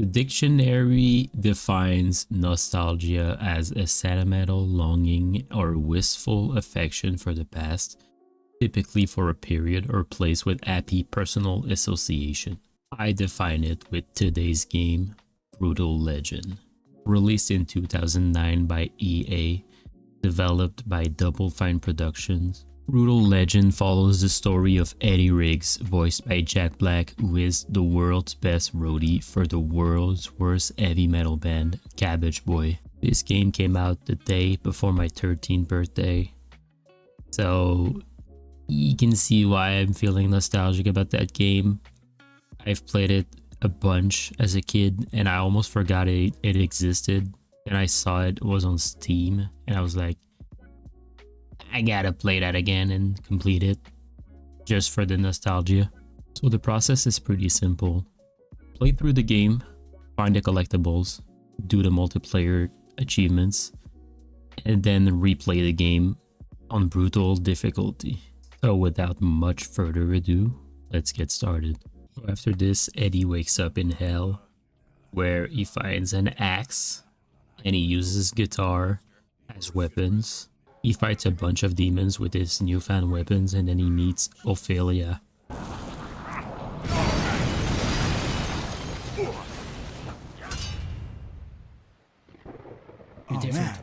The dictionary defines nostalgia as a sentimental longing or wistful affection for the past, typically for a period or place with happy personal association. I define it with today's game, Brutal Legend. Released in 2009 by EA, developed by Double Fine Productions, Brutal Legend follows the story of Eddie Riggs, voiced by Jack Black, who is the world's best roadie for the world's worst heavy metal band, Cabbage Boy. This game came out the day before my 13th birthday, so you can see why I'm feeling nostalgic about that game. I've played it a bunch as a kid and I almost forgot it existed. And I saw it was on Steam and I was like, I gotta play that again and complete it just for the nostalgia. So the process is pretty simple. Play through the game, find the collectibles, do the multiplayer achievements, and then replay the game on brutal difficulty. So without much further ado, let's get started. After this, Eddie wakes up in hell, where he finds an axe and he uses guitar as weapons. He fights a bunch of demons with his newfound weapons, and then he meets Ophelia. Oh man,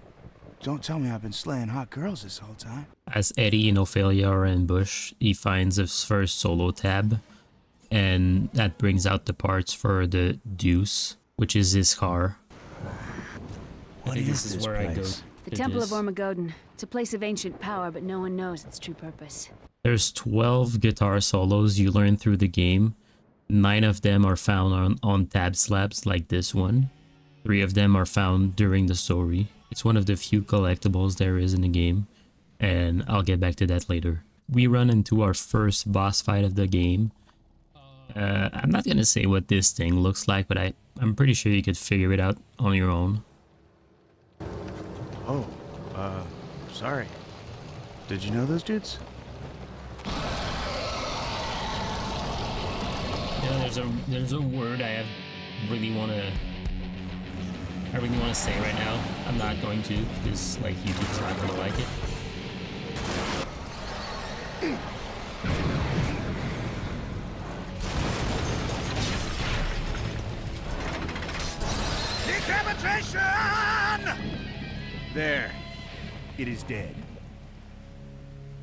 don't tell me I've been slaying hot girls this whole time. As Eddie and Ophelia are ambushed, he finds his first solo tab, and that brings out the parts for the Deuce, which is his car. What is this place? The Temple of Ormagoden. It's a place of ancient power, but no one knows its true purpose. There's 12 guitar solos you learn through the game. 9 of them are found on tab slabs like this one. 3 of them are found during the story. It's one of the few collectibles there is in the game, and I'll get back to that later. We run into our first boss fight of the game. I'm not gonna say what this thing looks like, but I'm pretty sure you could figure it out on your own. Oh, sorry. Did you know those dudes? Yeah, there's a word I really wanna say right now. I'm not going to, because like YouTube's not gonna like it. Decapitation! There. It is dead.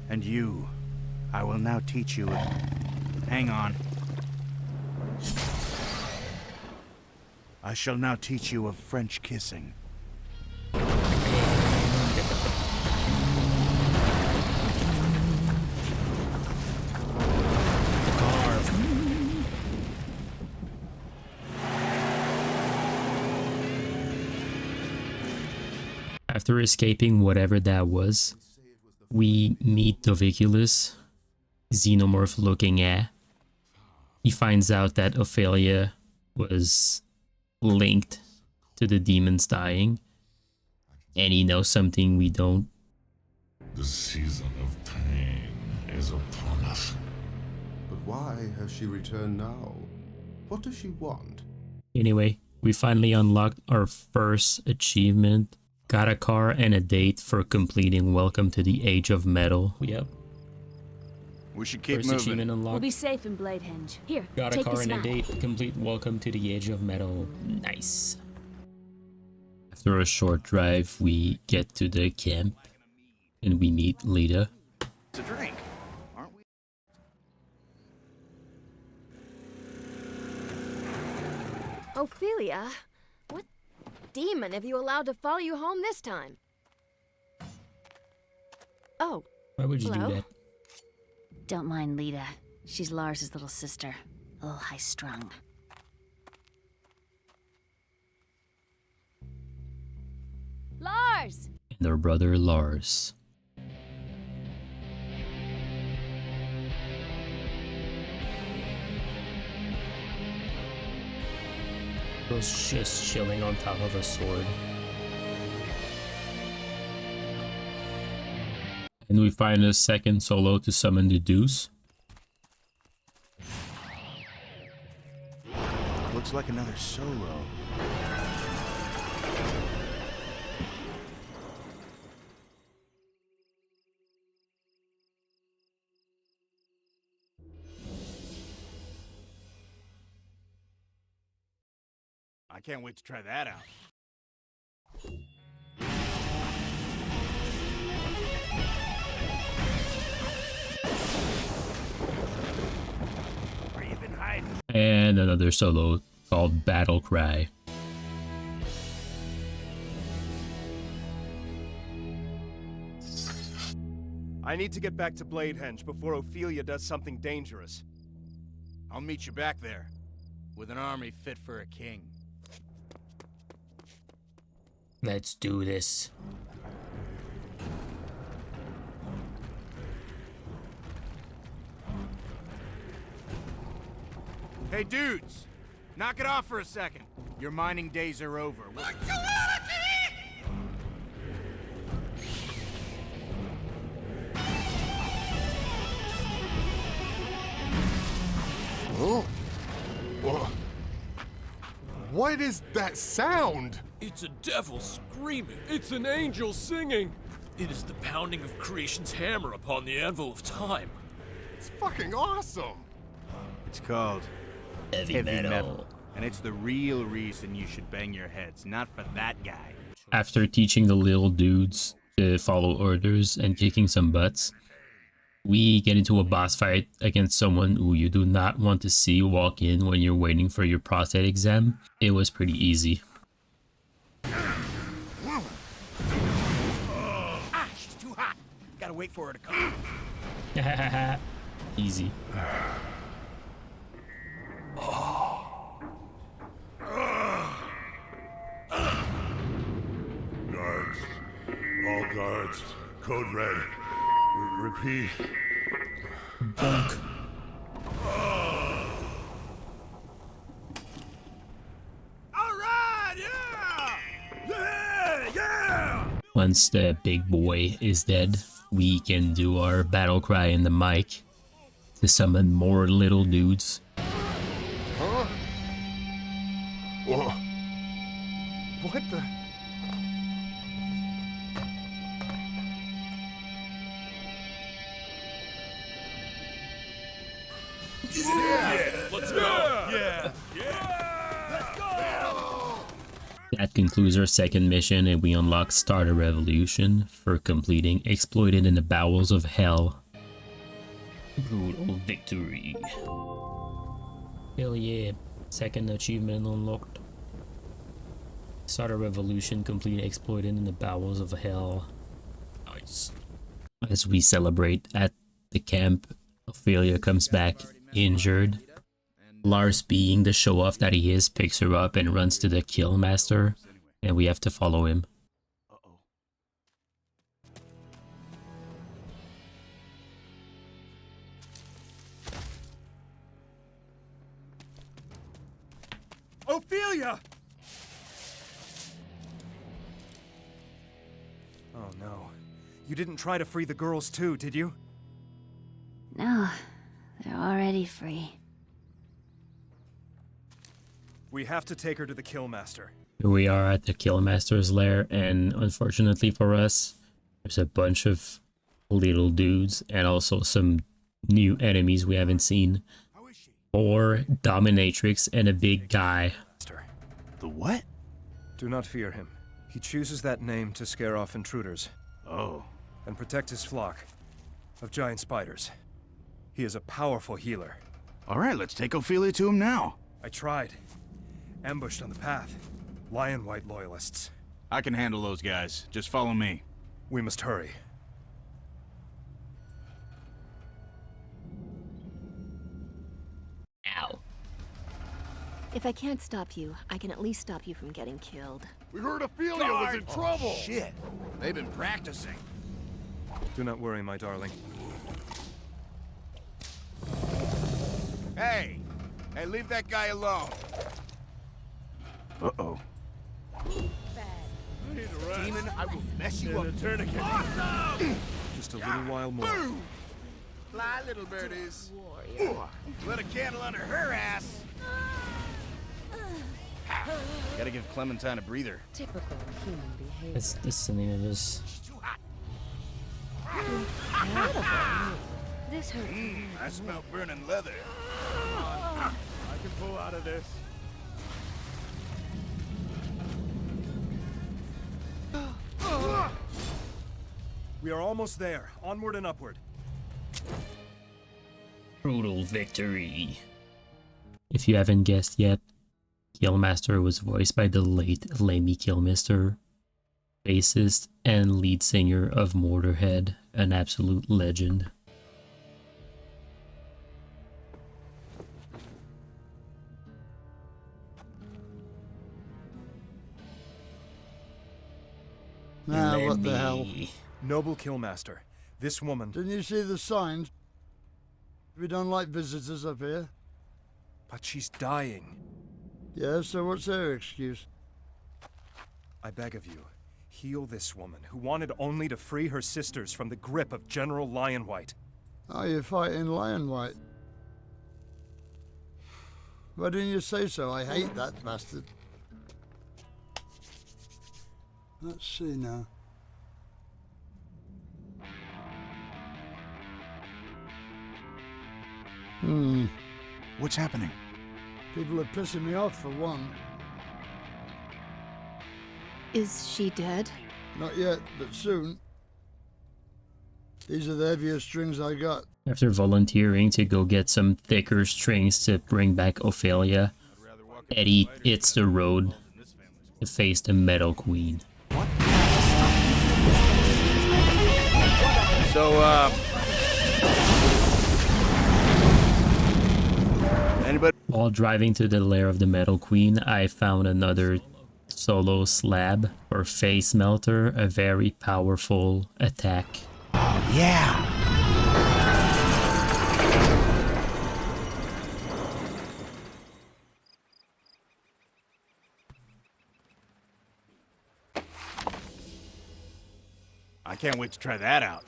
And you, I will now teach you. Hang on. I shall now teach you of French kissing. After escaping whatever that was, we meet Doviculus, xenomorph looking at. He finds out that Ophelia was linked to the demons dying, and he knows something we don't. The season of pain is upon us. But why has she returned now? What does she want? Anyway, we finally unlocked our first achievement. Got a car and a date for completing Welcome to the Age of Metal. Yep. We should keep First moving. achievement unlocked. We'll be safe in Bladehenge. Here, Got a take car this and a map. date. Complete Welcome to the Age of Metal. Nice. After a short drive, we get to the camp and we meet Lita. It's a drink, aren't we? Ophelia, what demon have you allowed to follow you home this time? Oh, Why would you Hello? do that? Don't mind Lita. She's Lars's little sister. A little high-strung. Lars! And their brother Lars. Was just chilling on top of a sword. And we find a second solo to summon the Deuce. Look Looks like another solo. I can't wait to try that out. Where you been hiding? And another solo called Battle Cry. I need to get back to Bladehenge before Ophelia does something dangerous. I'll meet you back there, with an army fit for a king. Let's do this. Hey dudes, knock it off for a second. Your mining days are over. Oh. Whoa. What is that sound? It's a devil screaming. It's an angel singing. It is the pounding of creation's hammer upon the anvil of time. It's fucking awesome. It's called Heavy metal. And it's the real reason you should bang your heads, not for that guy. After teaching the little dudes to follow orders and kicking some butts, we get into a boss fight against someone who you do not want to see walk in when you're waiting for your prostate exam. It was pretty easy. Ah, she's too hot. Gotta wait for her to come. Easy. Guards. All guards. Code red. Repeat. Bonk. Alright, yeah! Yeah, yeah! Once the big boy is dead, we can do our battle cry in the mic to summon more little dudes. Huh? Whoa. What the? Let's go! Yeah! That concludes our second mission, and we unlock Start a Revolution for completing Exploited in the Bowels of Hell. Brutal victory. Hell yeah. Second achievement unlocked. Start a Revolution, complete Exploited in the Bowels of Hell. Nice. As we celebrate at the camp, Ophelia comes back injured. Lars, being the show-off that he is, picks her up and runs to the Killmaster, and we have to follow him. Ophelia! Oh no. You didn't try to free the girls too, did you? No, they're already free. We have to take her to the Killmaster. Here we are at the Killmaster's lair, and unfortunately for us, there's a bunch of little dudes and also some new enemies we haven't seen. 4 dominatrix and a big guy. The what? Do not fear him. He chooses that name to scare off intruders. Oh. And protect his flock of giant spiders. He is a powerful healer. Alright, let's take Ophelia to him now. I tried. Ambushed on the path. Lion White loyalists. I can handle those guys. Just follow me. We must hurry. Ow. If I can't stop you, I can at least stop you from getting killed. We heard Ophelia was in trouble. Shit. They've been practicing. Do not worry, my darling. Hey! Hey, leave that guy alone. Uh-oh. Demon, I will mess you up. Tourniquet. Awesome! Just a little while more. Boom! Fly, little birdies. Let a candle under her ass. Gotta give Clementine a breather. Typical human behavior. That's the name of this. This hurt. I smell burning leather. I can pull out of this. We are almost there. Onward and upward. Brutal victory. If you haven't guessed yet, Killmaster was voiced by the late Lemmy Kilmister, bassist and lead singer of Motorhead, an absolute legend. Now, what the hell? Lemmy. Noble Killmaster, this woman... Didn't you see the signs? We don't like visitors up here. But she's dying. Yeah, so what's their excuse? I beg of you, heal this woman who wanted only to free her sisters from the grip of General Lionwhite. Oh, you're fighting Lionwhite. Why didn't you say so? I hate that bastard. Let's see now. What's happening? People are pissing me off for one. Is she dead? Not yet, but soon. These are the heaviest strings I got. After volunteering to go get some thicker strings to bring back Ophelia, Eddie hits the road to face the Metal Queen. So, anybody? While driving to the lair of the Metal Queen, I found another solo slab or face melter, a very powerful attack. Oh, yeah. I can't wait to try that out.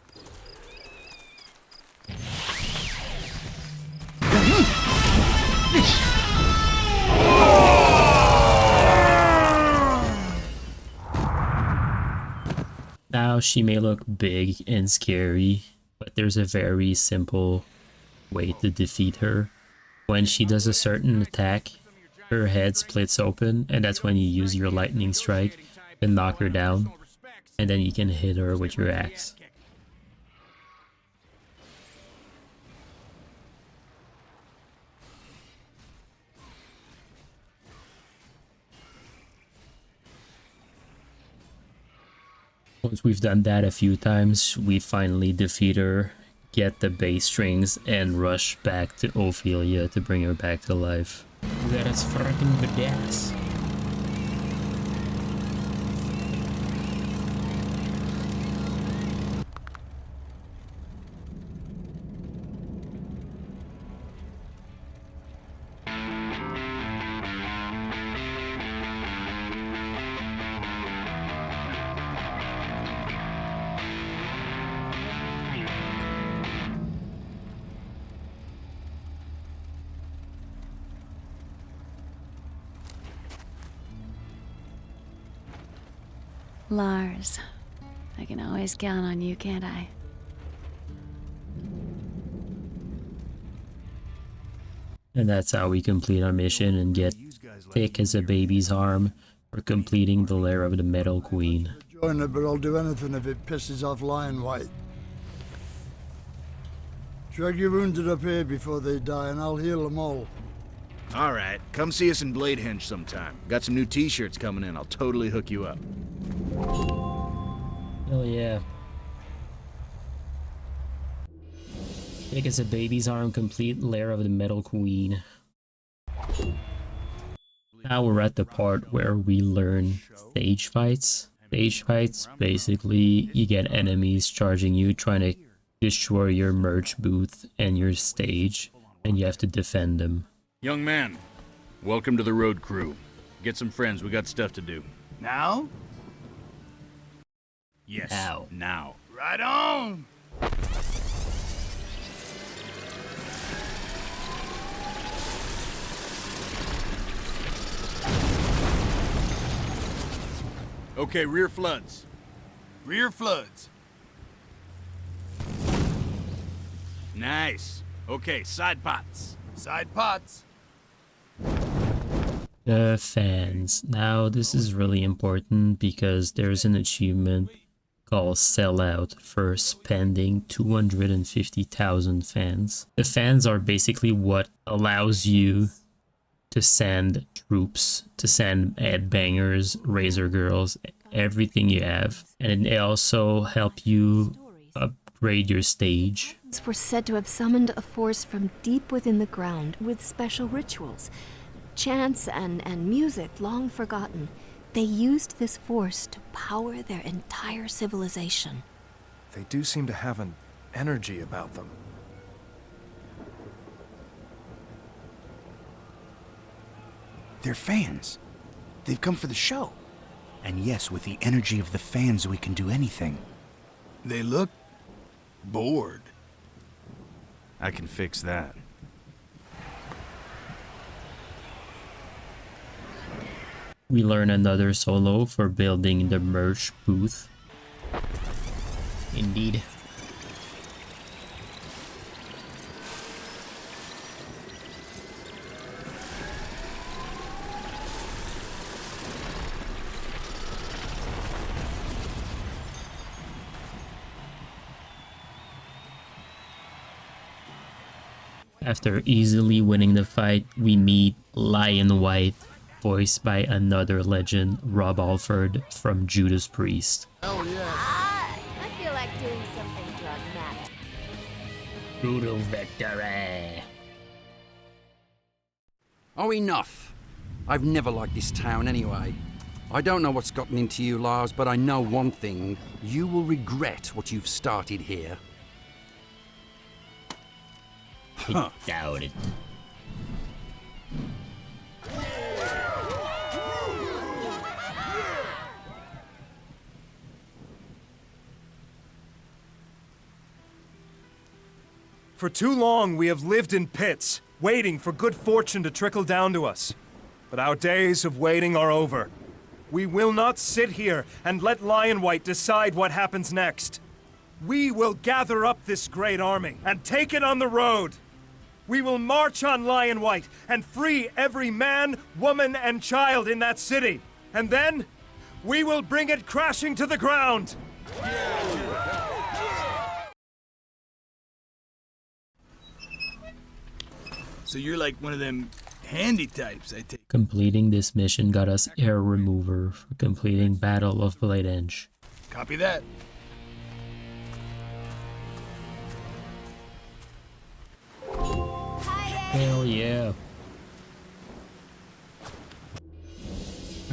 Now she may look big and scary, but there's a very simple way to defeat her. When she does a certain attack, her head splits open, and that's when you use your lightning strike to knock her down, and then you can hit her with your axe. Once we've done that a few times, we finally defeat her, get the bass strings, and rush back to Ophelia to bring her back to life. That is fucking badass. Lars, I can always count on you, can't I? And that's how we complete our mission and get thick as a baby's arm for completing the lair of the Metal Queen. Join her, but I'll do anything if it pisses off Lionwhite. Drag your wounded up here before they die, and I'll heal them all. All right, come see us in Bladehenge sometime. Got some new t-shirts coming in. I'll totally hook you up. Hell yeah. Thick as a baby's arm, complete lair of the Metal Queen. Now we're at the part where we learn stage fights. Stage fights, basically, you get enemies charging you, trying to destroy your merch booth and your stage, and you have to defend them. Young man, welcome to the road crew. Get some friends, we got stuff to do. Now? Yes, now. Right on! Okay, rear floods. Rear floods. Nice. Okay, side pots. Side pots. The fans. Now this is really important because there's an achievement called Sellout for spending 250,000 fans. The fans are basically what allows you to send troops, to send headbangers, razor girls, everything you have. And they also help you upgrade your stage. Were said to have summoned a force from deep within the ground with special rituals. Chants and music long forgotten. They used this force to power their entire civilization. They do seem to have an energy about them. They're fans. They've come for the show. And yes, with the energy of the fans, we can do anything. They look bored. I can fix that. We learn another solo for building the merch booth. Indeed. After easily winning the fight, we meet Lion White, voiced by another legend, Rob Alford from Judas Priest. Hell yeah. I feel like doing something dramatic. Brutal victory! Oh, enough. I've never liked this town anyway. I don't know what's gotten into you, Lars, but I know one thing. You will regret what you've started here. I doubt it. For too long, we have lived in pits, waiting for good fortune to trickle down to us. But our days of waiting are over. We will not sit here and let Lionwhite decide what happens next. We will gather up this great army and take it on the road. We will march on Lionwhite and free every man, woman, and child in that city. And then, we will bring it crashing to the ground. So you're like one of them handy types, I take. Completing this mission got us Air Remover for completing Battle of Bladenge. Copy that. Hell yeah.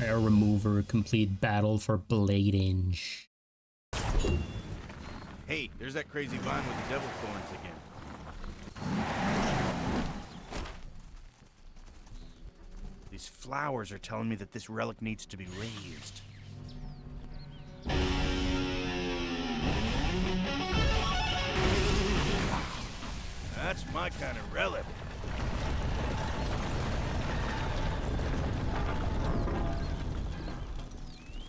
Air Remover, complete Battle for Bladenge. Hey, there's that crazy vine with the devil thorns again. These flowers are telling me that this relic needs to be raised. That's my kind of relic.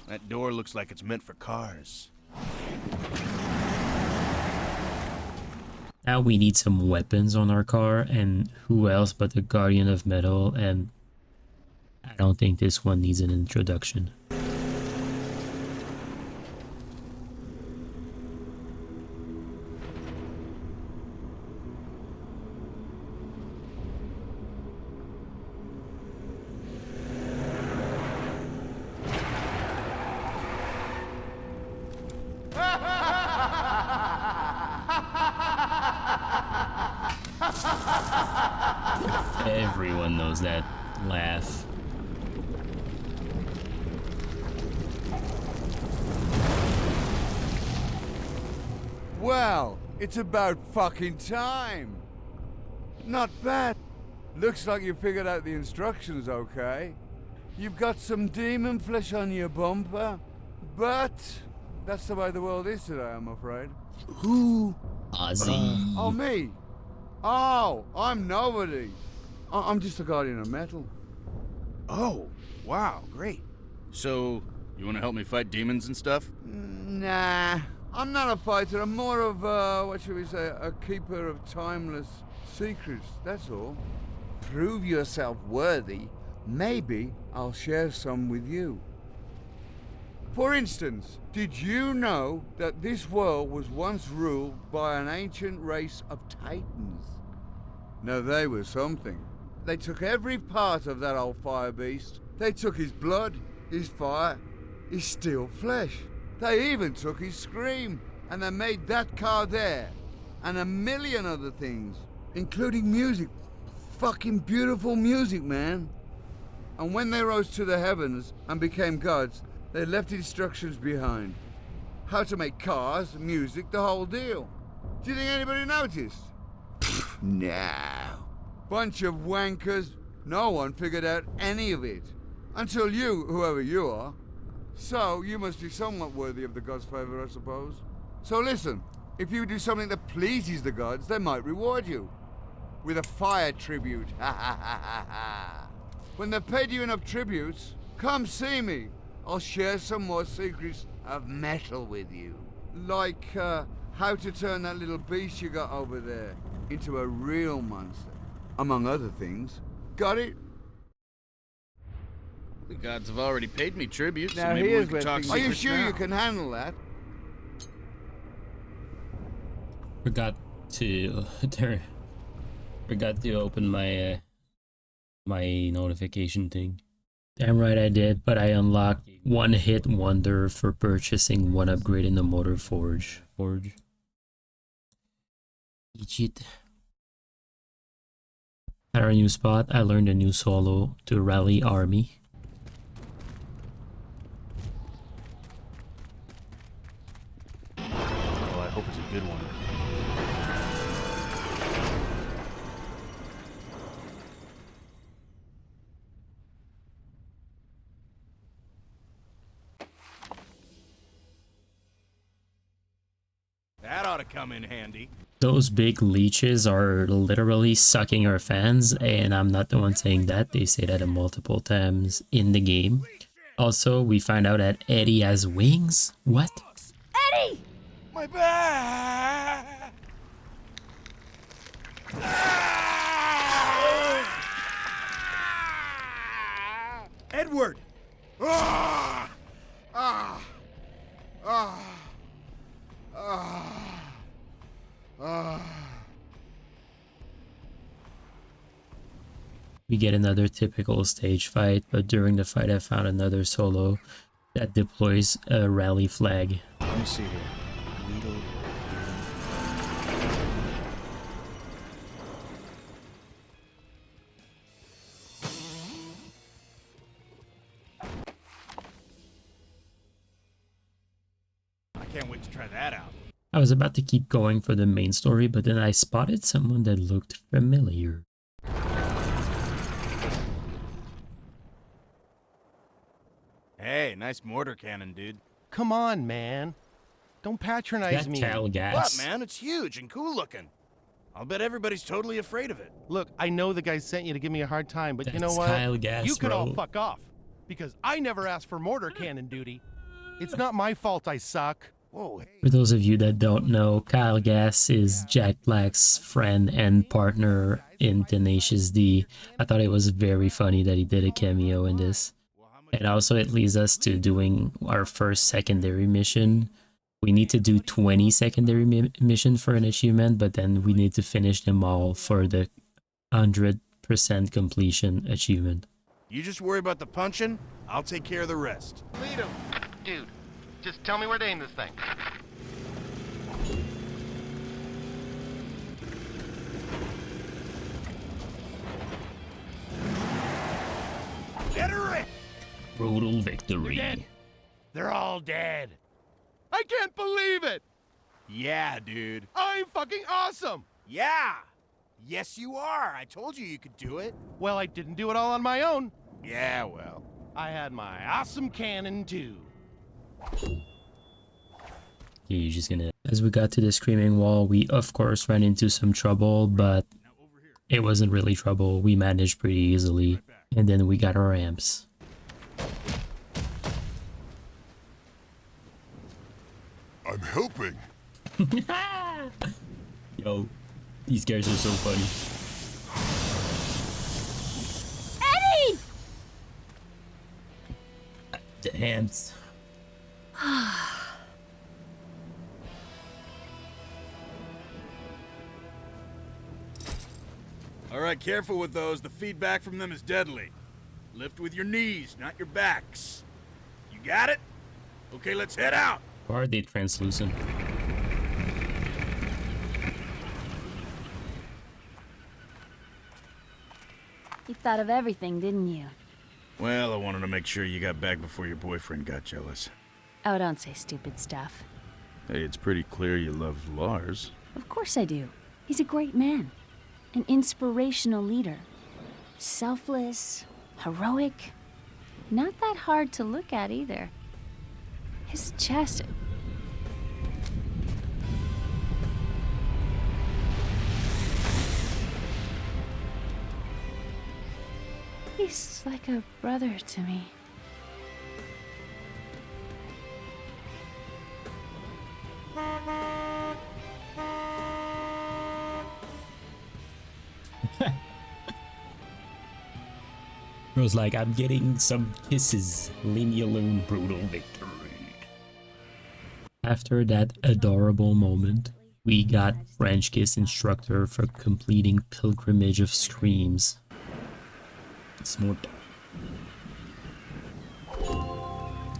That door looks like it's meant for cars. Now we need some weapons on our car, and who else but the Guardian of Metal, and I don't think this one needs an introduction. Everyone knows that laugh. Well, it's about fucking time. Not bad. Looks like you figured out the instructions okay. You've got some demon flesh on your bumper, but that's the way the world is today, I'm afraid. Who? Ozzy. Oh, me? Oh, I'm nobody. I'm just a Guardian of Metal. Oh, wow, great. So, You want to help me fight demons and stuff? Nah, I'm not a fighter. I'm more of, what should we say, a keeper of timeless secrets, that's all. Prove yourself worthy, maybe I'll share some with you. For instance, did you know that this world was once ruled by an ancient race of Titans? Now they were something. They took every part of that old fire beast. They took his blood, his fire, his steel flesh. They even took his scream. And they made that car there. And a million other things. Including music. Fucking beautiful music, man. And when they rose to the heavens and became gods, they left instructions behind. How to make cars, music, the whole deal. Do you think anybody noticed? No. Bunch of wankers. No one figured out any of it. Until you, whoever you are. So, you must be somewhat worthy of the gods' favor, I suppose. So listen, if you do something that pleases the gods, they might reward you. With a fire tribute. When they've paid you enough tributes, come see me. I'll share some more secrets of metal with you. Like, how to turn that little beast you got over there into a real monster. Among other things. Got it? The gods have already paid me tribute, so Now maybe we here's can where talk things... Are you secrets sure now. you can handle that? Forgot to open my my notification thing. Damn right I did, but I unlocked one hit wonder for purchasing one upgrade in the motor forge. Eat it. At our new spot, I learned a new solo to rally army. Well, I hope it's a good one. That ought to come in handy. Those big leeches are literally sucking our fans, and I'm not the one saying that. They say that multiple times in the game. Also, we find out that Eddie has wings. What? Eddie! My back! Edward! Ah! Ah! Ah! Ah! Ah! We get another typical stage fight, but during the fight I found another solo that deploys a rally flag. Let me see here. Weedle. I can't wait to try that out. I was about to keep going for the main story, but then I spotted someone that looked familiar. Hey, nice mortar cannon, dude. Come on, man. Don't patronize That me. Cal What, gas. man? It's huge and cool looking. I'll bet everybody's totally afraid of it. Look, I know the guy sent you to give me a hard time, but you know That's what? Kyle Gass, You can all bro. fuck off. Because I never asked for mortar cannon duty. It's not my fault I suck. Whoa, hey. For those of you that don't know, Kyle Gass is Jack Black's friend and partner in Tenacious D. I thought it was very funny that he did a cameo in this. And also it leads us to doing our first secondary mission. We need to do 20 secondary mission for an achievement, but then we need to finish them all for the 100% completion achievement. You just worry about the punching, I'll take care of the rest. Lead him. Dude, just tell me where to aim this thing. Get her in! Brutal victory. They're all dead. I can't believe it. Yeah, dude. I'm fucking awesome. Yeah! Yes, you are. I told you you could do it. Well, I didn't do it all on my own. Yeah, well. I had my awesome cannon too. You're just gonna... As we got to the Screaming Wall, we of course ran into some trouble, but it wasn't really trouble. We managed pretty easily. And then we got our amps. I'm helping. Yo, these guys are so funny. Eddie! The hands. All right, careful with those. The feedback from them is deadly. Lift with your knees, not your backs. You got it? Okay, let's head out. Or are they translucent? You thought of everything, didn't you? Well, I wanted to make sure you got back before your boyfriend got jealous. Oh, don't say stupid stuff. Hey, it's pretty clear you love Lars. Of course I do. He's a great man. An inspirational leader. Selfless, heroic. Not that hard to look at either. His chest... He's like a brother to me. Bro's like, I'm getting some kisses. Leave me alone, brutal victory. After that adorable moment, we got French kiss instructor for completing Pilgrimage of Screams. Smart.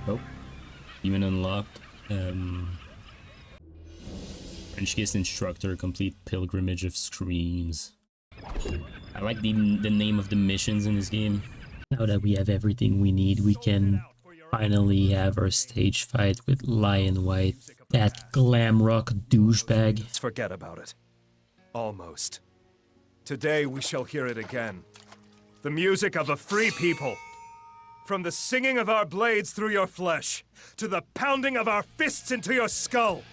Oh, even unlocked. French kiss instructor complete Pilgrimage of Screams. I like the name of the missions in this game. Now that we have everything we need, we can finally have our stage fight with Lion White, that glam rock douchebag. Let's forget about it. Almost. Today we shall hear it again. The music of a free people. From the singing of our blades through your flesh, to the pounding of our fists into your skull.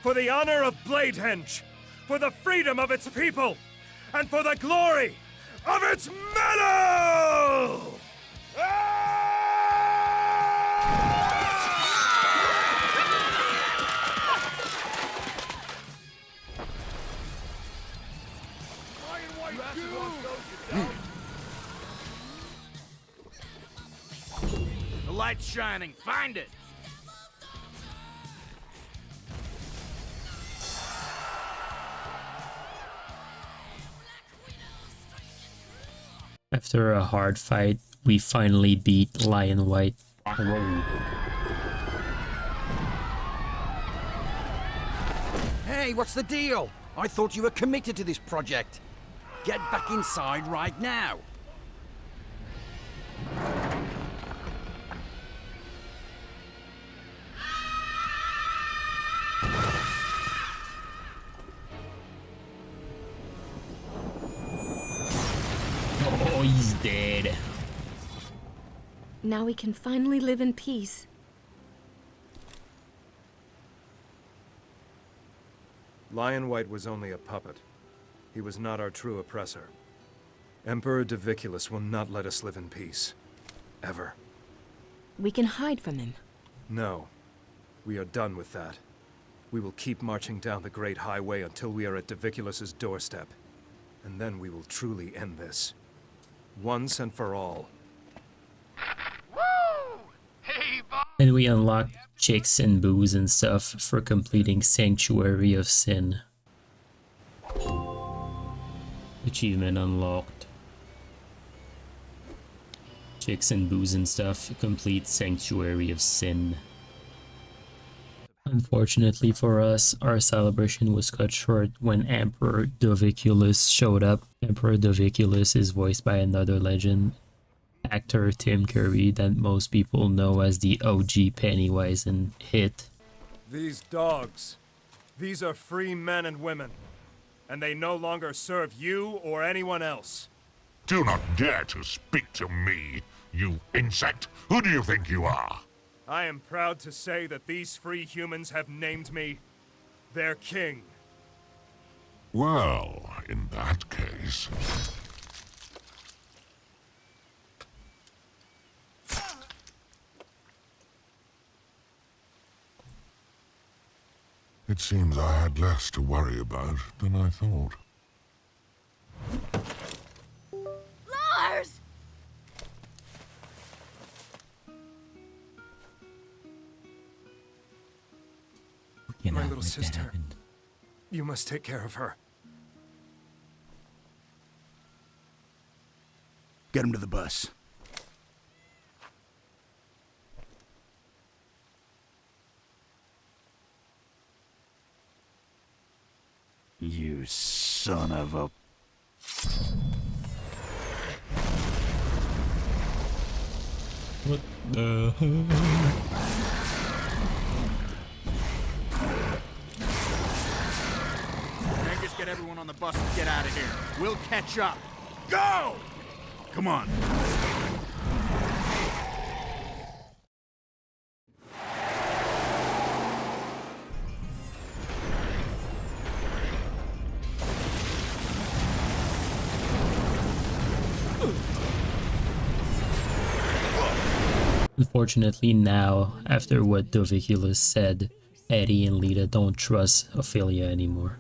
For the honor of Bladehenge, for the freedom of its people, and for the glory of its metal! The light's shining. Find it. After a hard fight, we finally beat Lion White. Hey, what's the deal? I thought you were committed to this project. Get back inside right now. Oh, he's dead. Now we can finally live in peace. Lion White was only a puppet. He was not our true oppressor. Emperor Doviculus will not let us live in peace. Ever. We can hide from him. No. We are done with that. We will keep marching down the Great Highway until we are at Doviculus's doorstep. And then we will truly end this. Once and for all. And we unlock chicks and booze and stuff for completing Sanctuary of Sin. Achievement unlocked. Chicks and booze and stuff complete Sanctuary of Sin. Unfortunately for us, our celebration was cut short when Emperor Doviculus showed up. Emperor Doviculus is voiced by another legend, actor Tim Curry, that most people know as the OG Pennywise in Hit. These dogs. These are free men and women. And they no longer serve you or anyone else. Do not dare to speak to me, you insect. Who do you think you are? I am proud to say that these free humans have named me their king. Well, in that case... It seems I had less to worry about than I thought. Lars! My little sister. You must take care of her. Get him to the bus. You son of a... What the hell? Angus, get everyone on the bus and get out of here. We'll catch up. Go! Come on. Unfortunately now, after what Doviculus said, Eddie and Lita don't trust Ophelia anymore.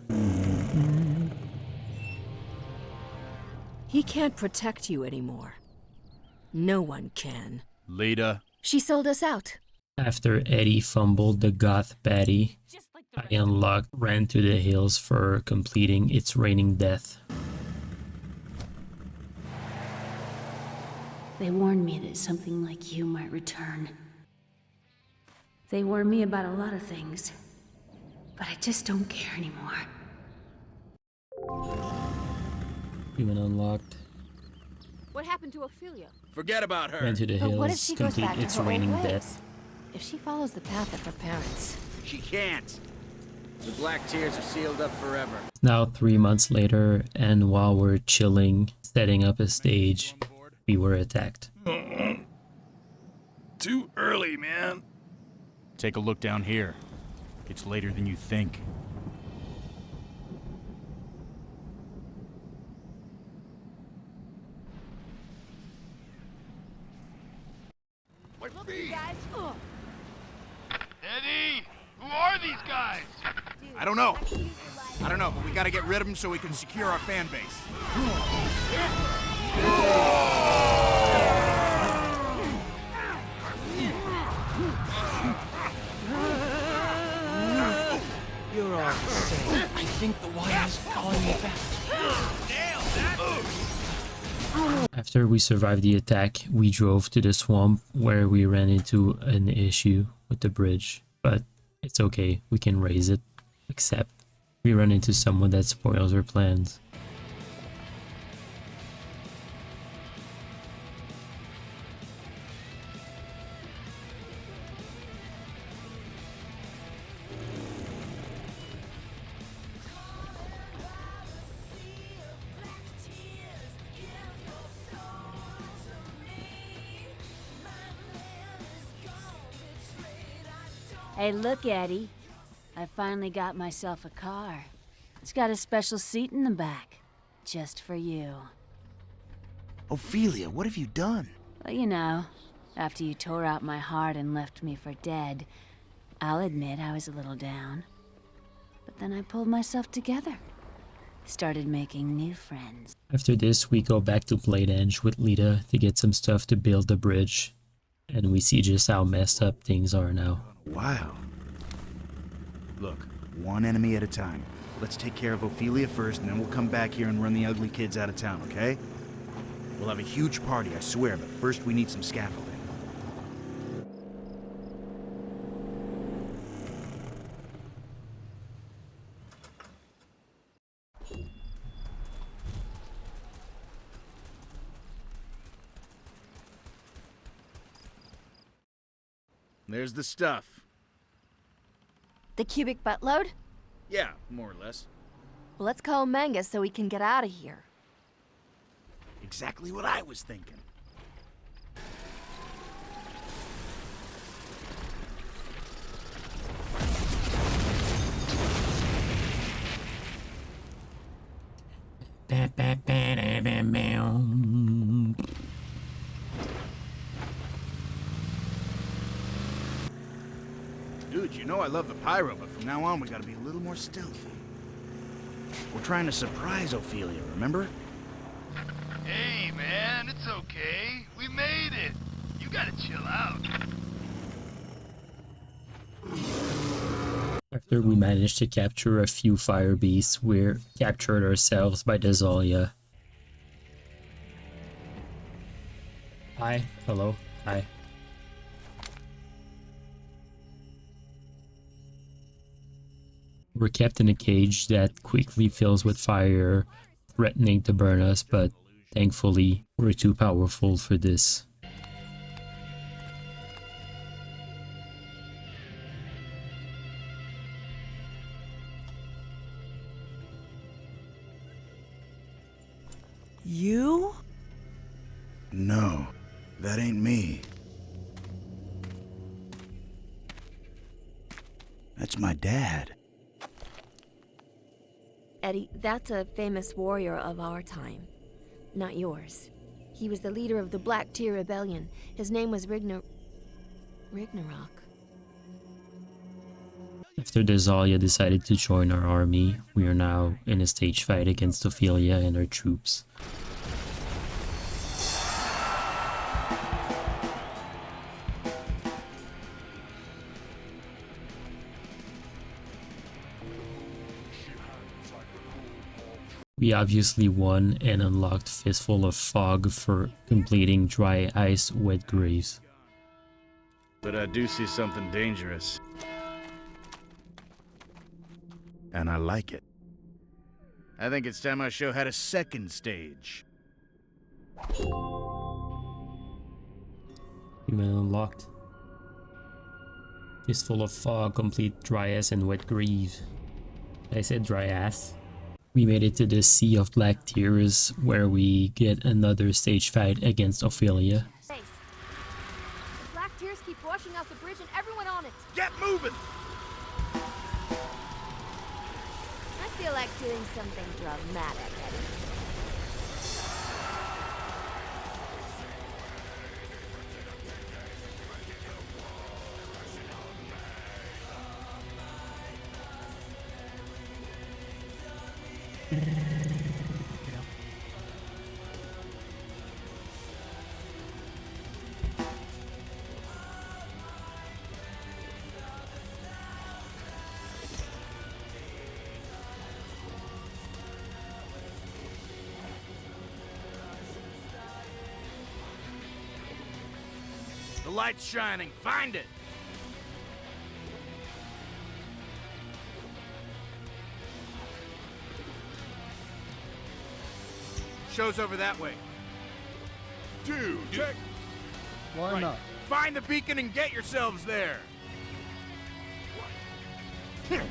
He can't protect you anymore. No one can. Lita. She sold us out. After Eddie fumbled the goth baddie, I unlocked Ran to the Hills for completing It's Raining Death. They warned me that something like you might return. They warned me about a lot of things, but I just don't care anymore. Even unlocked What happened to Ophelia? Forget about her. Ran to the But what if Hills, she goes complete back to It's her old Raining ways? Death. If she follows the path of her parents. She can't. The Black Tears are sealed up forever. Now 3 months later, and while we're chilling, setting up a stage, we were attacked. Too early, man. Take a look down here. It's later than you think. What's these? Eddie! Who are these guys? I don't know. But we gotta get rid of them so we can secure our fan base. You're all insane. I think the wire's calling me back. After we survived the attack, we drove to the swamp where we ran into an issue with the bridge. But it's okay, we can raise it. Except we run into someone that spoils our plans. Hey, look, Eddie. I finally got myself a car. It's got a special seat in the back. Just for you. Ophelia, what have you done? Well, you know, after you tore out my heart and left me for dead, I'll admit I was a little down. But then I pulled myself together. Started making new friends. After this, we go back to Blade Edge with Lita to get some stuff to build the bridge. And we see just how messed up things are now. Wow. Look, one enemy at a time. Let's take care of Ophelia first, and then we'll come back here and run the ugly kids out of town, okay? We'll have a huge party, I swear, but first we need some scaffolding. There's the stuff. The cubic buttload? Yeah, more or less. Well, let's call Mangus so we can get out of here. Exactly what I was thinking. Dude, you know I love the pyro, but from now on we gotta be a little more stealthy. We're trying to surprise Ophelia, remember? Hey, man, it's okay. We made it. You gotta chill out. After we managed to capture a few fire beasts, we're captured ourselves by Desalia. Hi. Hello. Hi. We're kept in a cage that quickly fills with fire, threatening to burn us, but thankfully, we're too powerful for this. You? No, that ain't me. That's my dad. Eddie, that's a famous warrior of our time. Not yours. He was the leader of the Black Tear Rebellion. His name was Ragnarok. After Desalia decided to join our army, we are now in a stage fight against Ophelia and her troops. We obviously won and unlocked Fistful of Fog for completing Dry Ice Wet Graves. But I do see something dangerous. And I like it. I think it's time our show had a second stage. Human unlocked. Fistful of Fog, complete Dry Ass and Wet Grave. I said dry ass. We made it to the Sea of Black Tears, where we get another stage fight against Ophelia. The Black Tears keep washing out the bridge and everyone on it. Get moving! I feel like doing something dramatic, Eddie. The light's shining. Find it! Show's over that way. Dude, check. Why not? Find the beacon and get yourselves there. Incredible.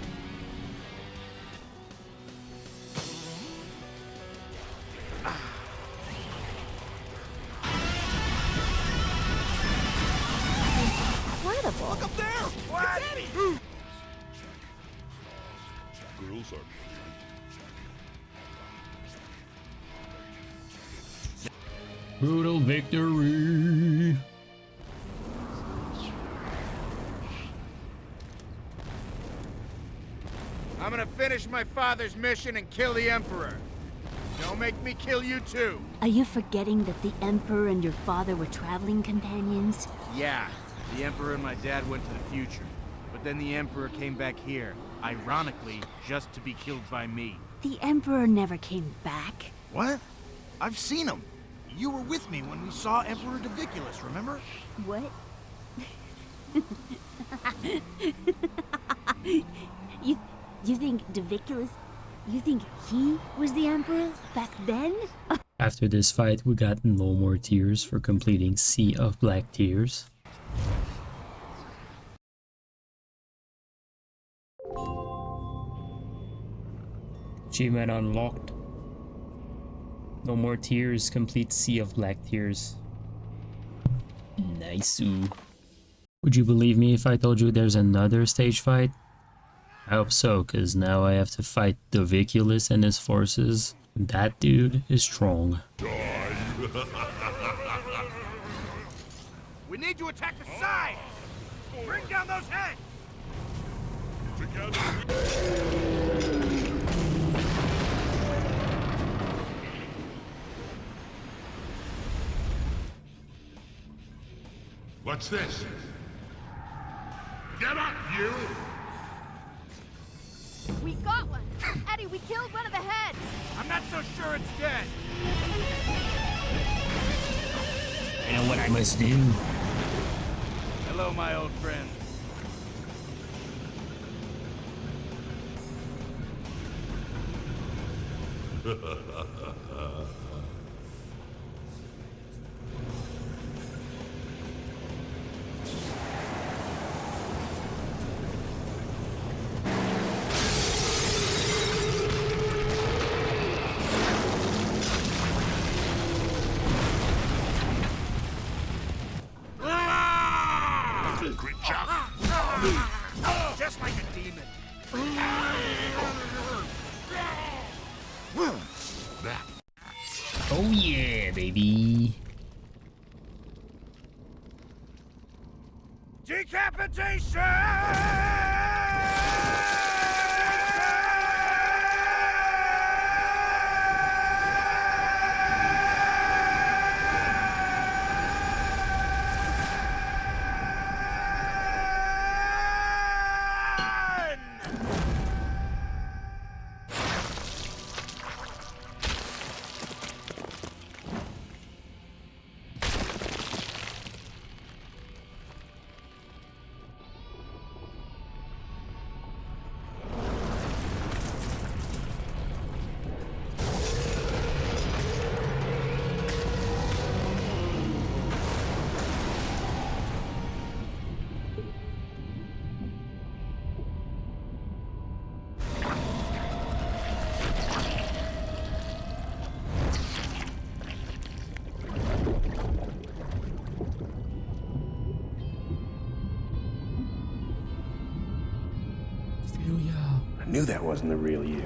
Look up there! What? Eddie! Girls are Brutal victory! I'm gonna finish my father's mission and kill the Emperor. Don't make me kill you too. Are you forgetting that the Emperor and your father were traveling companions? Yeah, the Emperor and my dad went to the future. But then the Emperor came back here, ironically, just to be killed by me. The Emperor never came back. What? I've seen him. You were with me when we saw Emperor Diviculus, remember? What? You think Diviculus, you think he was the Emperor back then? After this fight, we got no more tears for completing Sea of Black Tears. Achievement unlocked. No more tears, complete Sea of Black Tears. Nice-oo. Would you believe me if I told you there's another stage fight? I hope so, cause now I have to fight Diviculus and his forces. That dude is strong. We need to attack the side! Bring down those heads! What's this? Get up, you! We got one! Eddie, we killed one of the heads! I'm not so sure it's dead. I know what I must do. Hello, my old friend. Just like a demon. Oh yeah, baby. Decapitation! I knew that wasn't the real you.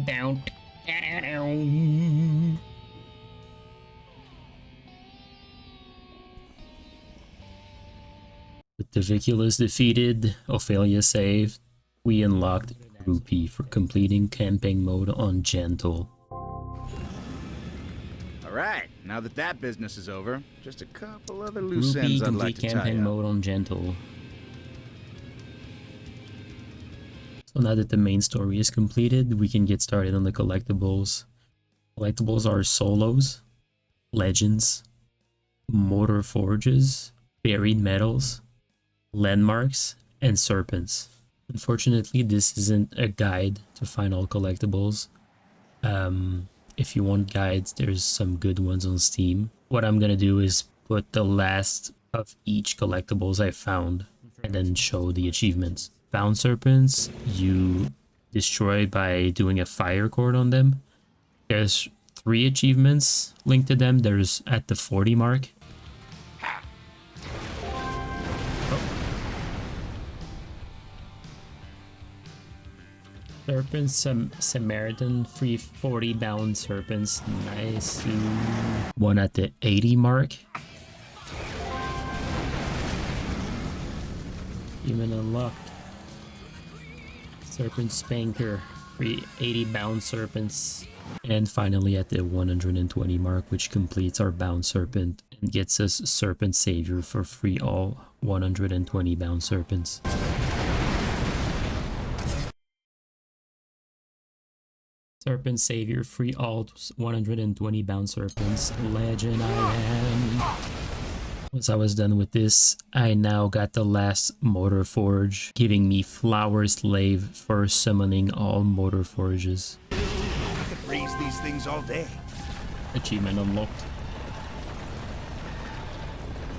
Down. With the Viculus defeated, Ophelia saved, we unlocked Rupee for completing camping mode on Gentle. Alright, now that that business is over, just a couple other loose Rupee ends I'd complete like to tie camping up. mode on Gentle. So now that the main story is completed, we can get started on the collectibles. Collectibles are solos, legends, mortar forges, buried metals, landmarks, and serpents. Unfortunately, this isn't a guide to find all collectibles. If you want guides, there's some good ones on Steam. What I'm gonna do is put the last of each collectibles I found and then show the achievements. Bound serpents, you destroy by doing a fire cord on them. There's 3 achievements linked to them. There's at the 40 mark. Serpents, Samaritan, free 40 bound serpents. Nice. One at the 80 mark. Even unlocked. Serpent Spanker, free 80 bound serpents. And finally at the 120 mark, which completes our bound serpent and gets us Serpent Savior for free all 120 bound serpents. Serpent Savior, free all 120 bound serpents. Legend I am. Once I was done with this, I now got the last Mortar Forge, giving me Flower Slave for summoning all Mortar Forges. I could raise these things all day. Achievement unlocked.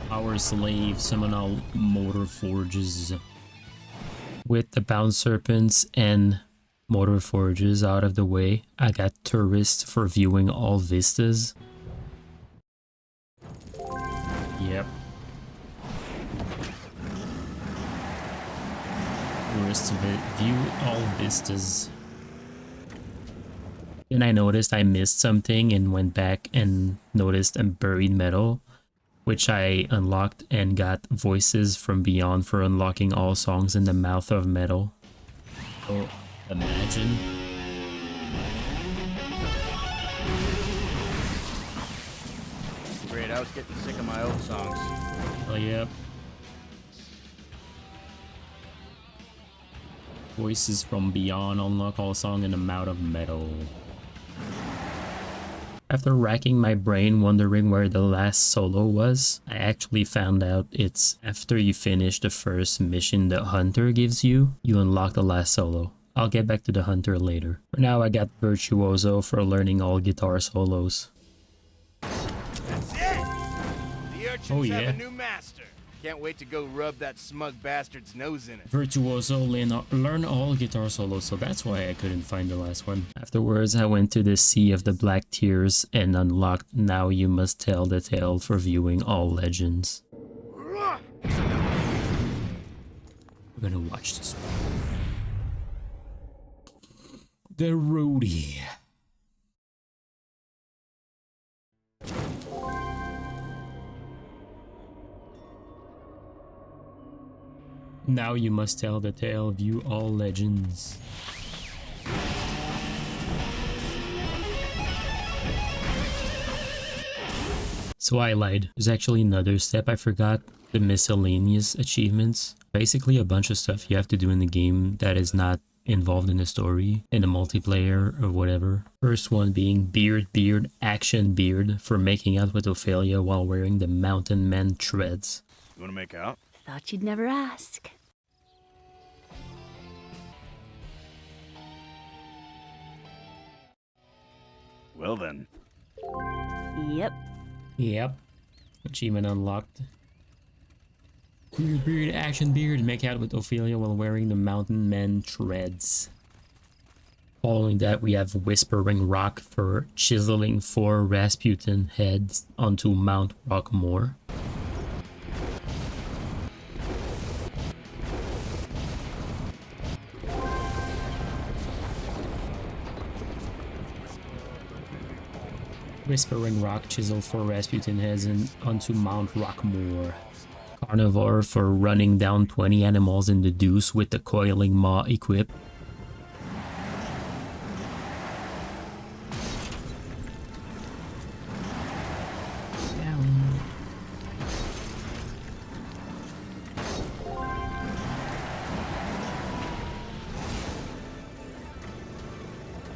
Flower Slave, summon all Mortar Forges. With the bound serpents and Mortar Forges out of the way, I got Tourist for viewing all vistas. Yep. Tourist view all vistas. Then I noticed I missed something and went back and noticed a buried metal, which I unlocked and got Voices from Beyond for unlocking all songs in the Mouth of Metal. So imagine. Great, I was getting sick of my old songs. Oh, yep. Voices from Beyond, unlock all song in the Mouth of Metal. After racking my brain wondering where the last solo was, I actually found out it's after you finish the first mission the Hunter gives you, you unlock the last solo. I'll get back to the Hunter later. For now, I got Virtuoso for learning all guitar solos. That's it! The urchins have a new master. Can't wait to go rub that smug bastard's nose in it. Virtuoso learn all guitar solos, so that's why I couldn't find the last one. Afterwards, I went to the Sea of the Black Tears and unlocked Now You Must Tell the Tale for viewing all legends. We're gonna watch this one. The Roadie. Now you must tell the tale, view all legends. So I lied. There's actually another step I forgot. The miscellaneous achievements. Basically a bunch of stuff you have to do in the game that is not involved in the story, in the multiplayer or whatever. First one being Beard, Action Beard for making out with Ophelia while wearing the Mountain Man treads. You wanna make out? Thought you'd never ask. Well then. Yep. Yep. Achievement unlocked. Beard, Action Beard, make out with Ophelia while wearing the Mountain Man treads. Following that, we have Whispering Rock for chiseling 4 Rasputin heads onto Mount Rockmore. Whispering Rock, chisel 4 Rasputin heads onto Mount Rockmore. Carnivore for running down 20 animals in the deuce with the coiling maw equipped.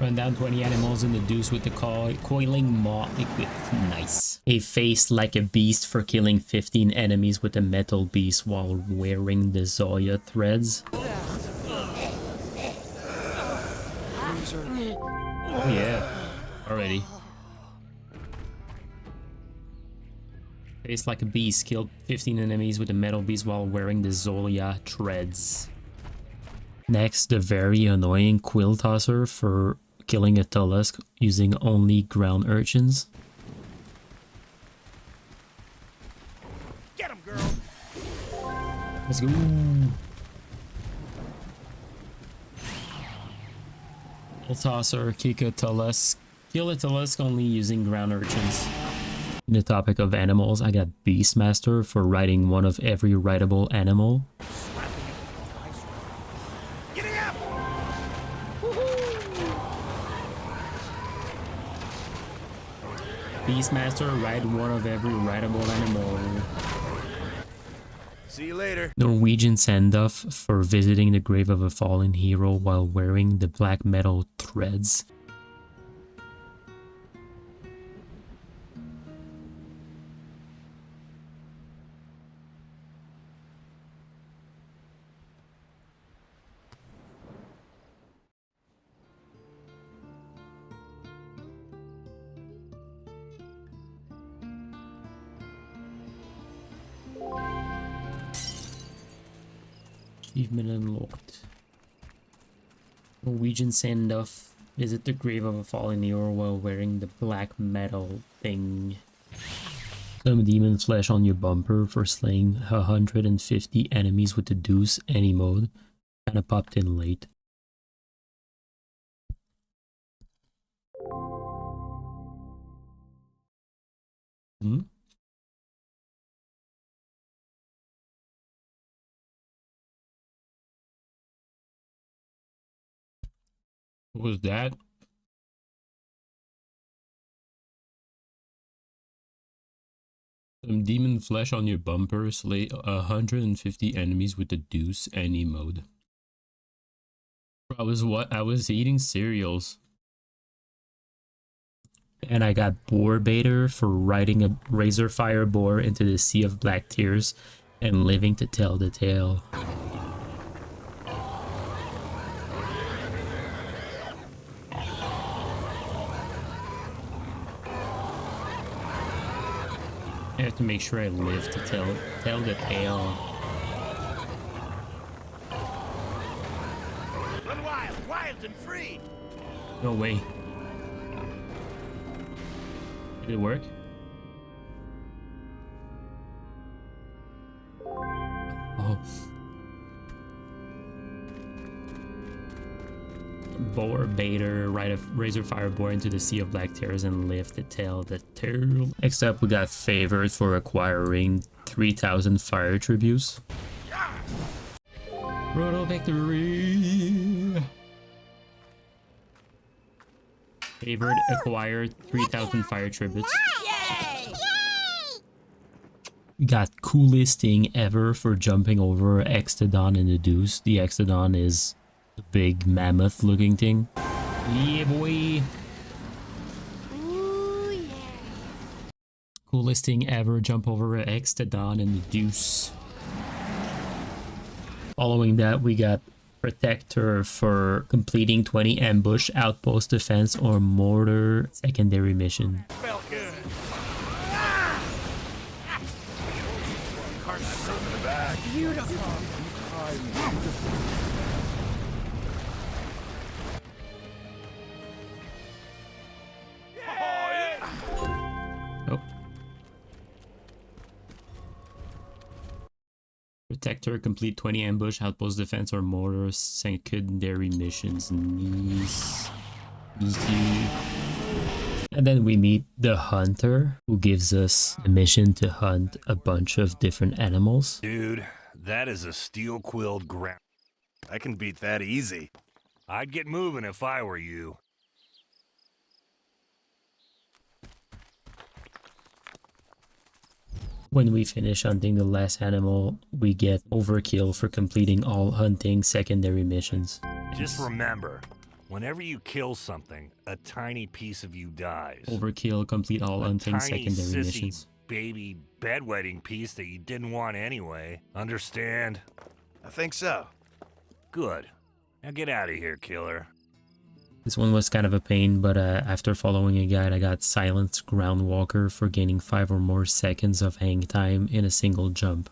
Run down 20 animals in the deuce with the coiling maw equipped. Nice. A face like a beast for killing 15 enemies with a metal beast while wearing the Zoya threads. Oh yeah, already. Face like a beast, killed 15 enemies with a metal beast while wearing the Zoya threads. Next, the very annoying Quill Tosser for killing a Tullask using only ground urchins. Get him, girl! Let's go! Quill Tosser, kick a Tullask. Kill a Tullask only using ground urchins. In the topic of animals, I got Beastmaster for riding one of every rideable animal. Beastmaster, ride one of every rideable animal. See you later. Norwegian Sandoff for visiting the grave of a fallen hero while wearing the black metal threads. Achievement unlocked. Norwegian standoff. Visit the grave of a fallen hero while wearing the black metal thing. Some demon flesh on your bumper for slaying 150 enemies with the Deuce any mode. Kinda popped in late. What was that? Some demon flesh on your bumper, slay 150 enemies with the Deuce any mode. I was eating cereals. And I got boar baiter for riding a razor fire boar into the sea of black tears and living to tell the tale. I have to make sure I live to tell the tale. Run wild, wild and free. No way. Did it work? Oh. Boar baiter, ride a razor fire boar into the sea of black tears and live to tell the tale. Next up, we got favored for acquiring 3,000 fire tributes. Roto victory! Favored acquired 3,000 fire tributes. We got coolest thing ever for jumping over Extodon in the Deuce. The Extodon is the big mammoth looking thing. Yeah, boy. Ooh, yeah. Coolest thing ever, jump over Extodon in the Deuce. Following that, we got Protector for completing 20 ambush, outpost defense, or mortar secondary mission. Felt good. Beautiful. Oh. Protector, complete 20 ambush, outpost defense, or mortar secondary missions. Nice. Easy. And then we meet the hunter, who gives us a mission to hunt a bunch of different animals. Dude, that is a steel-quilled ground. I can beat that easy. I'd get moving if I were you. When we finish hunting the last animal, we get overkill for completing all hunting secondary missions. Just remember, whenever you kill something, a tiny piece of you dies. Overkill, complete all hunting Tiny secondary sissy missions. baby bedwetting piece that you didn't want anyway. Understand? I think so. Good. Now get out of here, killer. This one was kind of a pain, but after following a guide, I got Silenced Groundwalker for gaining 5 or more seconds of hang time in a single jump.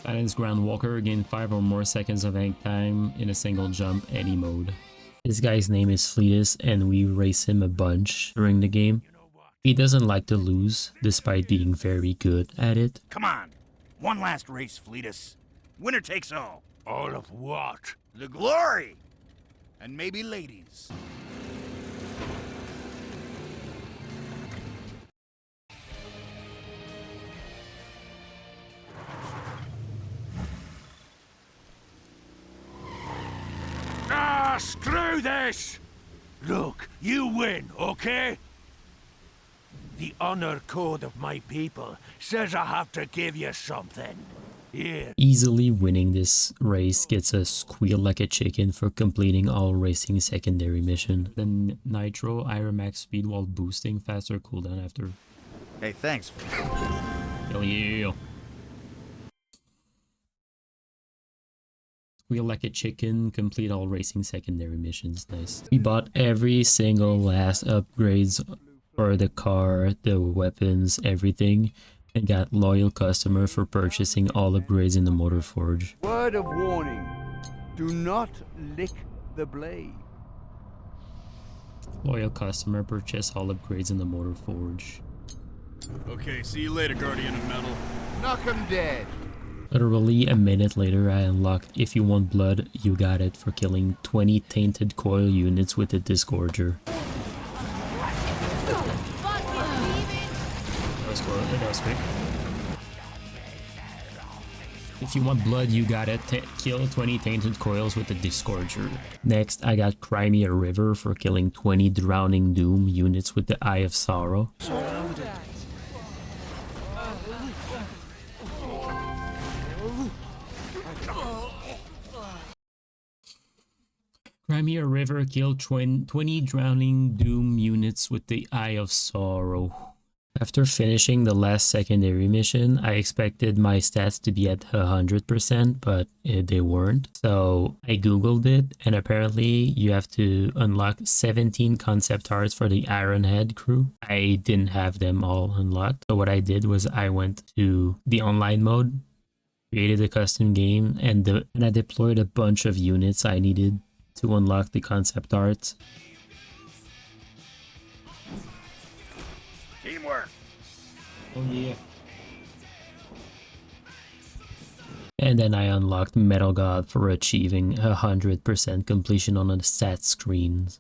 Silence Groundwalker, gain 5 or more seconds of hang time in a single jump, any mode. This guy's name is Fleetus, and we race him a bunch during the game. He doesn't like to lose, despite being very good at it. Come on. One last race, Fleetus. Winner takes all. All of what? The glory. And maybe ladies. Ah, screw this! Look, you win, okay? The honor code of my people says I have to give you something. Here. Easily winning this race gets us Squeal Like a Chicken for completing all racing secondary mission. Then Nitro, Iramax speed while boosting, faster cooldown after. Hey, thanks. Hell yeah. Wheel like a chicken, complete all racing secondary missions. Nice. We bought every single last upgrades for the car, the weapons, everything, and got loyal customer for purchasing all upgrades in the Motor Forge. Word of warning. Do not lick the blade. Loyal customer purchase all upgrades in the Motor Forge. Okay, see you later, Guardian of Metal. Knock 'em dead. Literally a minute later, I unlocked If You Want Blood, You Got It for killing 20 tainted coil units with a Disgorger. That was quick. If you want blood, you got it. Kill 20 tainted coils with a Disgorger. Next, I got Crimea River for killing 20 Drowning Doom units with the Eye of Sorrow. Crimea River killed 20 Drowning Doom units with the Eye of Sorrow. After finishing the last secondary mission, I expected my stats to be at 100%, but they weren't. So I googled it, and apparently you have to unlock 17 concept arts for the Ironhead crew. I didn't have them all unlocked. So what I did was I went to the online mode, created a custom game, and I deployed a bunch of units I needed to unlock the concept art. Teamwork. Oh yeah. And then I unlocked Metal God for achieving 100% completion on the stat screens.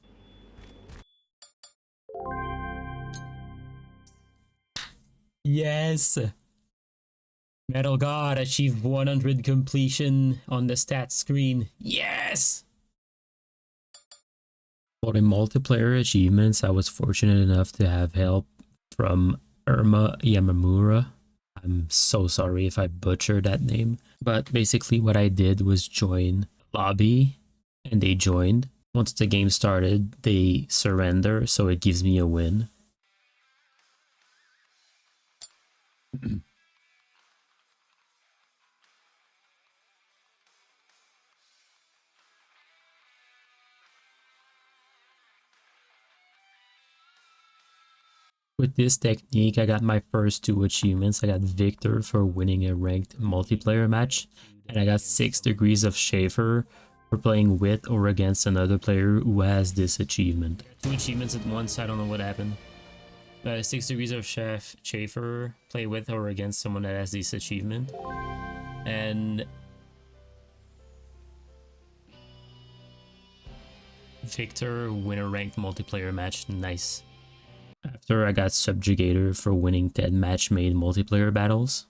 Yes! Metal God achieved 100 completion on the stat screen. Yes! For the multiplayer achievements, I was fortunate enough to have help from Irma Yamamura. I'm so sorry if I butchered that name. But basically what I did was join lobby, and they joined. Once the game started, they surrender, so it gives me a win. With this technique, I got my first 2 achievements. I got Victor for winning a ranked multiplayer match, and I got 6 degrees of Schaefer for playing with or against another player who has this achievement. 2 achievements at once, I don't know what happened. 6 degrees of Schaefer, play with or against someone that has this achievement. And Victor, win a ranked multiplayer match, nice. After, I got Subjugator for winning 10 match-made multiplayer battles.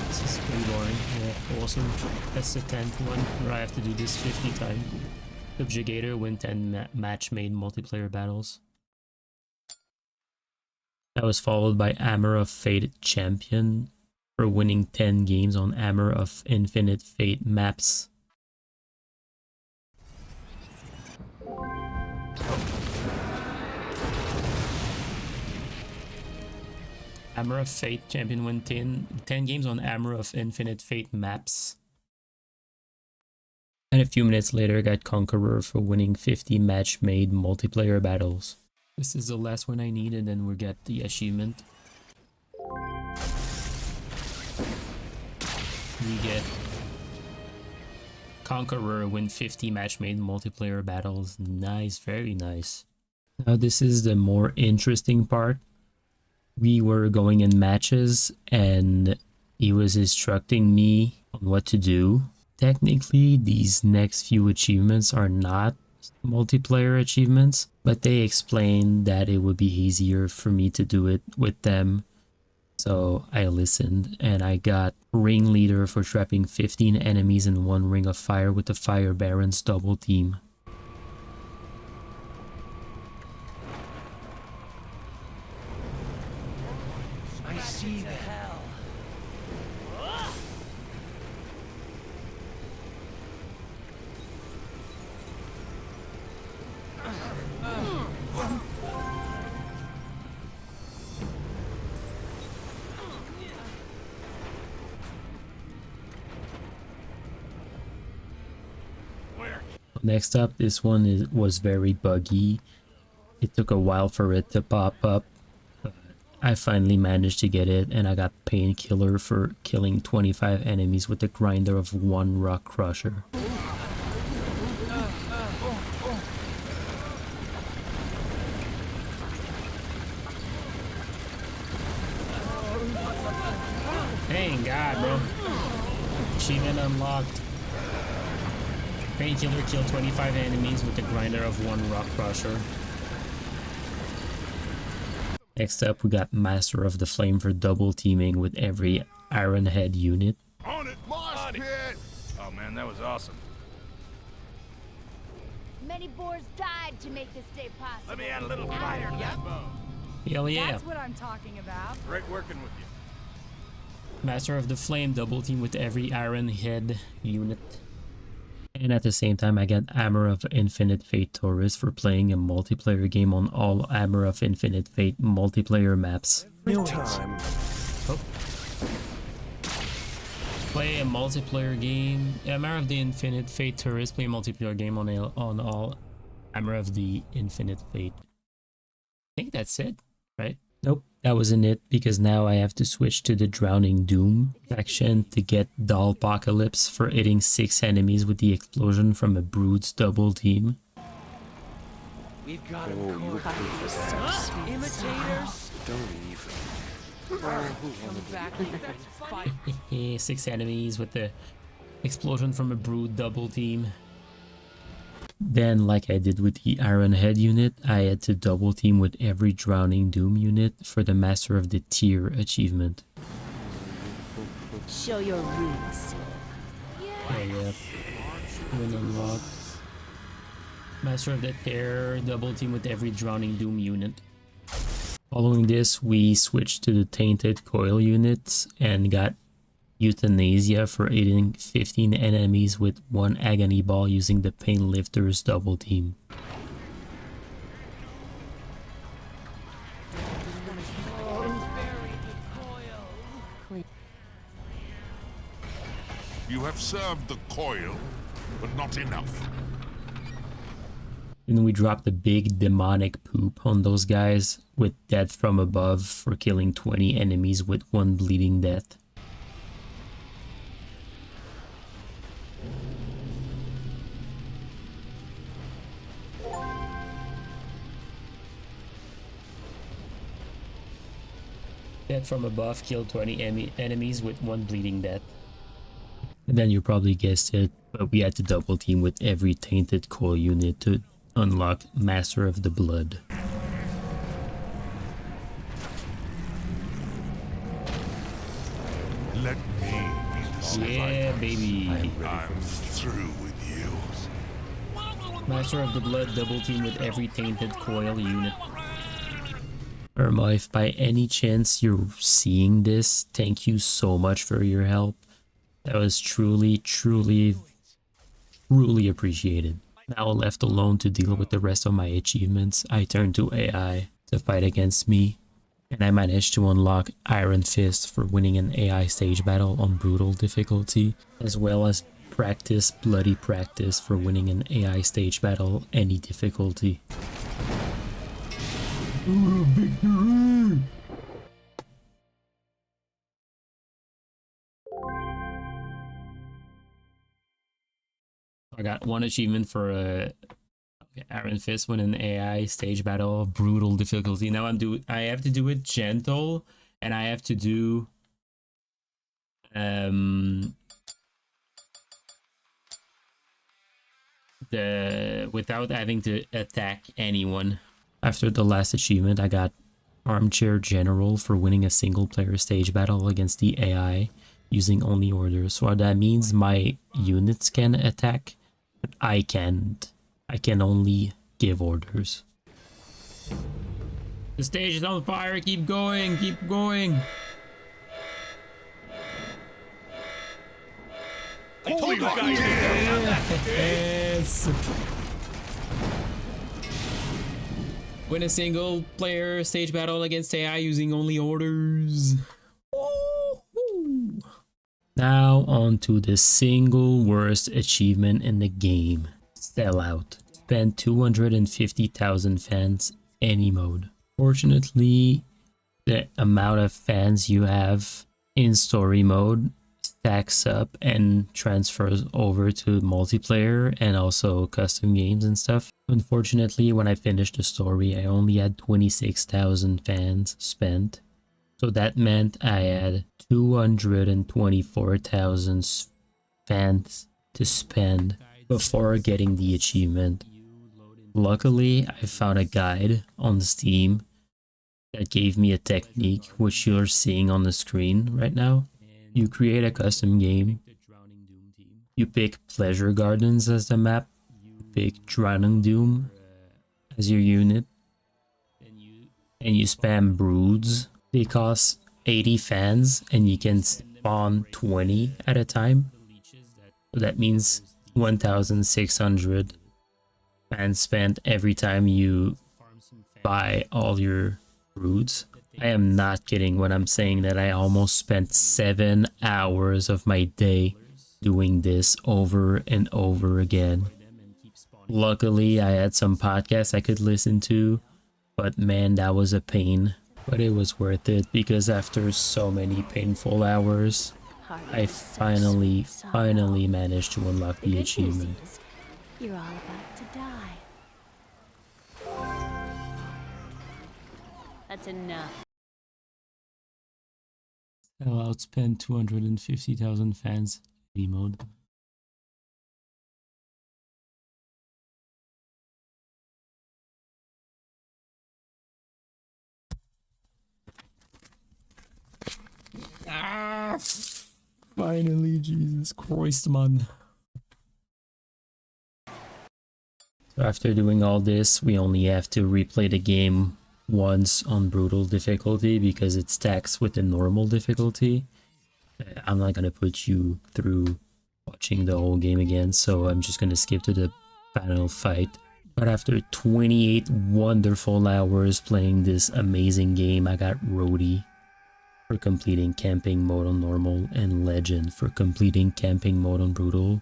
This is pretty boring. Yeah, awesome. That's the 10th one where I have to do this 50 times. Subjugator, win 10 match-made multiplayer battles. That was followed by Hammer of Fate Champion for winning 10 games on Hammer of Infinite Fate maps. Hammer of Fate Champion win 10 games on Hammer of Infinite Fate maps. And a few minutes later, I got Conqueror for winning 50 match-made multiplayer battles. This is the last one I need, and then we get the achievement. We get Conqueror, win 50 match-made multiplayer battles. Nice, very nice. Now this is the more interesting part. We were going in matches, and he was instructing me on what to do. Technically, these next few achievements are not multiplayer achievements, but they explained that it would be easier for me to do it with them. So I listened, and I got Ringleader for trapping 15 enemies in 1 ring of fire with the Fire Baron's double team. I see the hell. Next up, this one was very buggy. It took a while for it to pop up. But I finally managed to get it, and I got Painkiller for killing 25 enemies with the grinder of 1 rock crusher. Thank God, bro. Achievement unlocked. Painkiller killed 25 enemies with the grinder of 1 rock crusher. Next up, we got Master of the Flame for double teaming with every Iron Head unit. On it, mosh pit! Oh man, that was awesome. Many boars died to make this day possible. Let me add a little fire to that bone. Hell yeah. That's what I'm talking about. Great working with you. Master of the Flame double team with every Iron Head unit. And at the same time, I got Hammer of Infinite Fate Taurus for playing a multiplayer game on all Hammer of Infinite Fate multiplayer maps. Oh. Play a multiplayer game. Hammer of the Infinite Fate Taurus play a multiplayer game on all Hammer of the Infinite Fate. I think that's it, right? Nope, that wasn't it, because now I have to switch to the Drowning Doom section to get Dollpocalypse for hitting 6 enemies with the explosion from a Brood's double team. We've got imitators. Don't even. Come back, let's fight. 6 enemies with the explosion from a Brood double team. Then, like I did with the Iron Head unit, I had to double team with every Drowning Doom unit for the Master of the Tier achievement. Show your roots. Yep. Win unlocked. Master of the Tier, double team with every Drowning Doom unit. Following this, we switched to the Tainted Coil units and got Euthanasia for hitting 15 enemies with 1 Agony Ball using the Pain Lifters double team. You have served the coil, but not enough. Then we dropped a big demonic poop on those guys with Death from Above for killing 20 enemies with 1 bleeding death. Death from Above killed 20 enemies with 1 bleeding death. And then you probably guessed it, but we had to double team with every Tainted Coil unit to unlock Master of the Blood. Let me be the survivor. Yeah, baby. I'm through with you. Master of the Blood double team with every Tainted Coil unit. Irma, if by any chance you're seeing this, thank you so much for your help. That was truly appreciated. Now left alone to deal with the rest of my achievements, I turned to AI to fight against me, and I managed to unlock Iron Fist for winning an AI stage battle on brutal difficulty, as well as Bloody Practice for winning an AI stage battle any difficulty. Victory! I got 1 achievement for Iron Fist win an AI stage battle, brutal difficulty. Now I have to do it gentle, and I have to do without having to attack anyone. After the last achievement, I got Armchair General for winning a single player stage battle against the AI using only orders. So that means my units can attack, but I can't. I can only give orders. The stage is on fire, keep going, keep going. I told you guys. Yes. Win a single player stage battle against AI using only orders. Woo-hoo. Now on to the single worst achievement in the game. Sellout. Spent 250,000 fans any mode. Fortunately, the amount of fans you have in story mode stacks up and transfers over to multiplayer and also custom games and stuff. Unfortunately, when I finished the story, I only had 26,000 fans spent. So that meant I had 224,000 fans to spend before getting the achievement. Luckily, I found a guide on Steam that gave me a technique which you're seeing on the screen right now. You create a custom game, you pick Pleasure Gardens as the map, you pick Drowning Doom as your unit, and you spam broods. They cost 80 fans and you can spawn 20 at a time. So that means 1,600 fans spent every time you buy all your broods. I am not kidding when I'm saying that I almost spent 7 hours of my day doing this over and over again. Luckily, I had some podcasts I could listen to, but man, that was a pain. But it was worth it because after so many painful hours, I finally managed to unlock the achievement. You're all about to die. That's enough. I'll outspend 250,000 fans in mode. Ah, finally, Jesus Christ, man. So after doing all this, we only have to replay the game once on brutal difficulty because it stacks with the normal difficulty. I'm not gonna put you through watching the whole game again, so I'm just gonna skip to the final fight. But after 28 wonderful hours playing this amazing game, I got Rhodey for completing camping mode on normal and Legend for completing camping mode on brutal.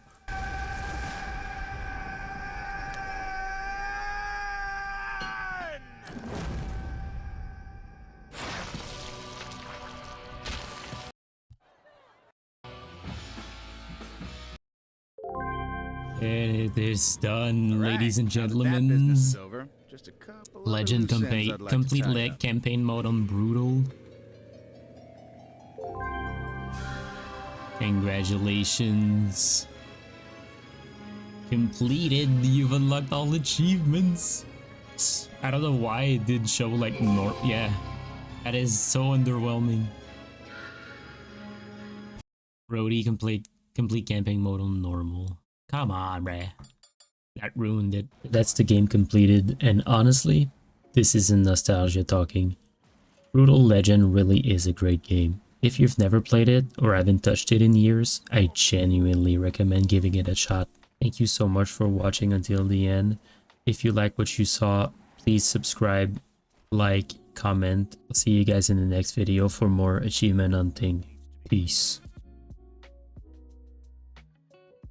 It is done, ladies and gentlemen. Legend complete campaign mode on brutal. Congratulations. Completed. You've unlocked all achievements. I don't know why it did show like yeah. That is so underwhelming. Rhodey complete camping mode on normal. Come on, bruh. That ruined it. That's the game completed, and honestly, this isn't nostalgia talking. Brutal Legend really is a great game. If you've never played it or haven't touched it in years, I genuinely recommend giving it a shot. Thank you so much for watching until the end. If you like what you saw, please subscribe, like, comment. I'll see you guys in the next video for more achievement hunting. Peace.